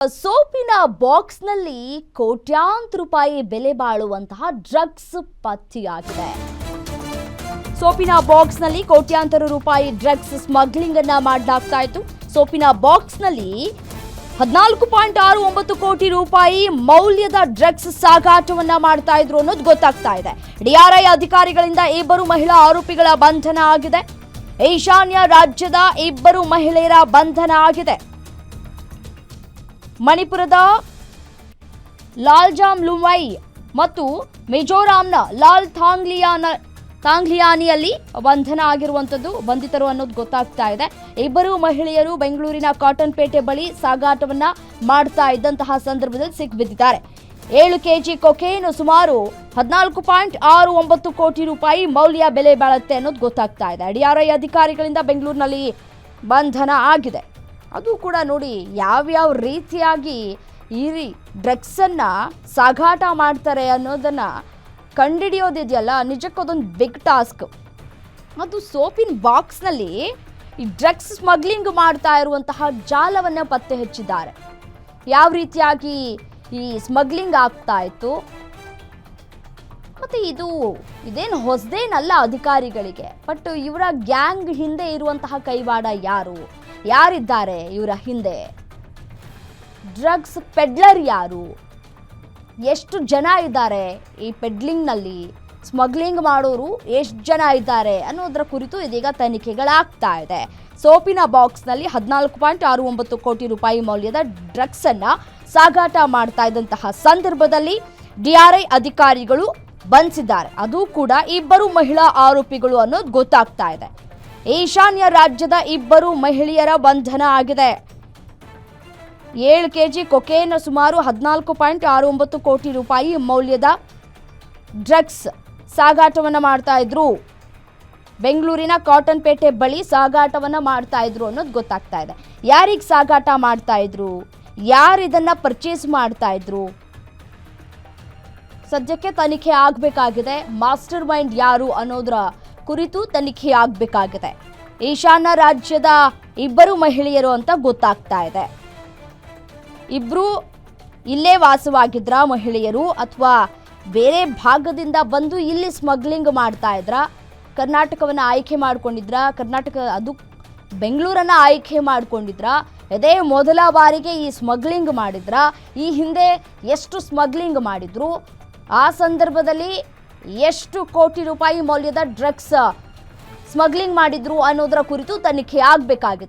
ಸೋಪಿನ ಬಾಕ್ಸ್ನಲ್ಲಿ ಕೋಟ್ಯಾಂತರ ರೂಪಾಯಿ ಬೆಲೆ ಬಾಳುವಂತಹ ಡ್ರಗ್ಸ್ ಪತ್ತೆಯಾಗಿದೆ. ಸೋಪಿನ ಬಾಕ್ಸ್ನಲ್ಲಿ ಕೋಟ್ಯಾಂತರ ರೂಪಾಯಿ ಡ್ರಗ್ಸ್ ಸ್ಮಗ್ಲಿಂಗ್ ಅನ್ನ ಮಾಡಲಾಗ್ತಾ ಇತ್ತು. ಸೋಪಿನ ಬಾಕ್ಸ್ನಲ್ಲಿ 14.69 ಕೋಟಿ ರೂಪಾಯಿ ಮೌಲ್ಯದ ಡ್ರಗ್ಸ್ ಸಾಗಾಟವನ್ನ ಮಾಡ್ತಾ ಇದ್ರು ಅನ್ನೋದು ಗೊತ್ತಾಗ್ತಾ ಇದೆ. ಡಿಆರ್ಐ ಅಧಿಕಾರಿಗಳಿಂದ ಇಬ್ಬರು ಮಹಿಳಾ ಆರೋಪಿಗಳ ಬಂಧನ ಆಗಿದೆ. ಈಶಾನ್ಯ ರಾಜ್ಯದ ಇಬ್ಬರು ಮಹಿಳೆಯರ ಬಂಧನ ಆಗಿದೆ. ಮಣಿಪುರದ ಲಾಲ್ಜಾಮ್ ಲುವೈ ಮತ್ತು ಮಿಜೋರಾಂನ ಲಾಲ್ ತಾಂಗ್ಲಿಯಾನಿಯಲ್ಲಿ ಬಂಧನ ಆಗಿರುವಂಥದ್ದು ಬಂಧಿತರು ಅನ್ನೋದು ಗೊತ್ತಾಗ್ತಾ ಇದೆ. ಇಬ್ಬರು ಮಹಿಳೆಯರು ಬೆಂಗಳೂರಿನ ಕಾಟನ್ ಪೇಟೆ ಬಳಿ ಸಾಗಾಟವನ್ನ ಮಾಡ್ತಾ ಇದ್ದಂತಹ ಸಂದರ್ಭದಲ್ಲಿ ಸಿಕ್ಕಿಬಿದ್ದಿದ್ದಾರೆ. 7 ಕೆಜಿ ಕೊಕೇನ್ ಸುಮಾರು 14.69 ಕೋಟಿ ರೂಪಾಯಿ ಮೌಲ್ಯ ಬೆಲೆ ಬಾಳುತ್ತೆ ಅನ್ನೋದು ಗೊತ್ತಾಗ್ತಾ ಇದೆ. ಡಿಆರ್ಐ ಅಧಿಕಾರಿಗಳಿಂದ ಬೆಂಗಳೂರಿನಲ್ಲಿ ಬಂಧನ ಆಗಿದೆ. ಅದು ಕೂಡ ನೋಡಿ ಯಾವ್ಯಾವ ರೀತಿಯಾಗಿ ಈ ಡ್ರಗ್ಸನ್ನು ಸಾಗಾಟ ಮಾಡ್ತಾರೆ ಅನ್ನೋದನ್ನು ಕಂಡುಹಿಡಿಯೋದಿದೆಯಲ್ಲ, ನಿಜಕ್ಕೊಂದೊಂದು ಬಿಗ್ ಟಾಸ್ಕ್. ಅದು ಸೋಪಿನ ಬಾಕ್ಸ್ನಲ್ಲಿ ಈ ಡ್ರಗ್ಸ್ ಸ್ಮಗ್ಲಿಂಗ್ ಮಾಡ್ತಾ ಇರುವಂತಹ ಜಾಲವನ್ನು ಪತ್ತೆ ಹಚ್ಚಿದ್ದಾರೆ. ಯಾವ ರೀತಿಯಾಗಿ ಈ ಸ್ಮಗ್ಲಿಂಗ್ ಆಗ್ತಾ ಇತ್ತು, ಮತ್ತು ಇದೇನು ಹೊಸದೇನಲ್ಲ ಅಧಿಕಾರಿಗಳಿಗೆ. ಬಟ್ ಇವರ ಗ್ಯಾಂಗ್ ಹಿಂದೆ ಇರುವಂತಹ ಕೈವಾಡ ಯಾರಿದ್ದಾರೆ ಇವರ ಹಿಂದೆ? ಡ್ರಗ್ಸ್ ಪೆಡ್ಲರ್ ಯಾರು? ಎಷ್ಟು ಜನ ಇದ್ದಾರೆ ಈ ಪೆಡ್ಲಿಂಗ್ನಲ್ಲಿ? ಸ್ಮಗ್ಲಿಂಗ್ ಮಾಡೋರು ಎಷ್ಟು ಜನ ಇದ್ದಾರೆ ಅನ್ನೋದರ ಕುರಿತು ಇದೀಗ ತನಿಖೆಗಳಾಗ್ತಾ ಇದೆ. ಸೋಪಿನ ಬಾಕ್ಸ್ನಲ್ಲಿ 14.69 ಕೋಟಿ ರೂಪಾಯಿ ಮೌಲ್ಯದ ಡ್ರಗ್ಸನ್ನು ಸಾಗಾಟ ಮಾಡ್ತಾ ಇದ್ದಂತಹ ಸಂದರ್ಭದಲ್ಲಿ ಡಿಆರ್ಐ ಅಧಿಕಾರಿಗಳು ಬಂಧಿಸಿದ್ದಾರೆ. ಅದು ಕೂಡ ಇಬ್ಬರು ಮಹಿಳಾ ಆರೋಪಿಗಳು ಅನ್ನೋದು ಗೊತ್ತಾಗ್ತಾ ಇದೆ. ಈಶಾನ್ಯ ರಾಜ್ಯದ ಇಬ್ಬರು ಮಹಿಳೆಯರ ಬಂಧನ ಆಗಿದೆ. 7 ಕೆಜಿ ಕೊಕೇನ್ ಸುಮಾರು 14.69 ಕೋಟಿ ರೂಪಾಯಿ ಮೌಲ್ಯದ ಡ್ರಗ್ಸ್ ಸಾಗಾಟವನ್ನು ಮಾಡ್ತಾ ಇದ್ರು. ಬೆಂಗಳೂರಿನ ಕಾಟನ್ ಪೇಟೆ ಬಳಿ ಸಾಗಾಟವನ್ನ ಮಾಡ್ತಾ ಇದ್ರು ಅನ್ನೋದು ಗೊತ್ತಾಗ್ತಾ ಇದೆ. ಯಾರಿಗೆ ಸಾಗಾಟ ಮಾಡ್ತಾ ಇದ್ರು, ಯಾರು ಇದನ್ನ ಪರ್ಚೇಸ್ ಮಾಡ್ತಾ ಇದ್ರು, ಸದ್ಯಕ್ಕೆ ತನಿಖೆ ಆಗಬೇಕಾಗಿದೆ. ಮಾಸ್ಟರ್ ಮೈಂಡ್ ಯಾರು ಅನ್ನೋದರ ಕುರಿತು ತನಿಖೆ ಆಗಬೇಕಾಗಿದೆ. ಈಶಾನ್ಯ ರಾಜ್ಯದ ಇಬ್ಬರು ಮಹಿಳೆಯರು ಅಂತ ಗೊತ್ತಾಗ್ತಾ ಇದೆ. ಇಬ್ರು ಇಲ್ಲೇ ವಾಸವಾಗಿದ್ರ ಮಹಿಳೆಯರು ಅಥವಾ ಬೇರೆ ಭಾಗದಿಂದ ಬಂದು ಇಲ್ಲಿ ಸ್ಮಗ್ಲಿಂಗ್ ಮಾಡ್ತಾ ಇದ್ರ? ಕರ್ನಾಟಕವನ್ನು ಆಯ್ಕೆ ಮಾಡ್ಕೊಂಡಿದ್ರ? ಅದು ಬೆಂಗಳೂರನ್ನ ಆಯ್ಕೆ ಮಾಡ್ಕೊಂಡಿದ್ರ? ಇದೇ ಮೊದಲ ಬಾರಿಗೆ ಈ ಸ್ಮಗ್ಲಿಂಗ್ ಮಾಡಿದ್ರ? ಈ ಹಿಂದೆ ಎಷ್ಟು ಸ್ಮಗ್ಲಿಂಗ್ ಮಾಡಿದ್ರು? ಆ ಸಂದರ್ಭದಲ್ಲಿ ಎಷ್ಟು ಕೋಟಿ ರೂಪಾಯಿ ಮೌಲ್ಯದ ಡ್ರಗ್ಸ್ ಸ್ಮಗ್ಲಿಂಗ್ ಮಾಡಿದ್ರು ಅನ್ನೋದರ ಕುರಿತು ತನಿಖೆ ಆಗಬೇಕಾಗಿದೆ.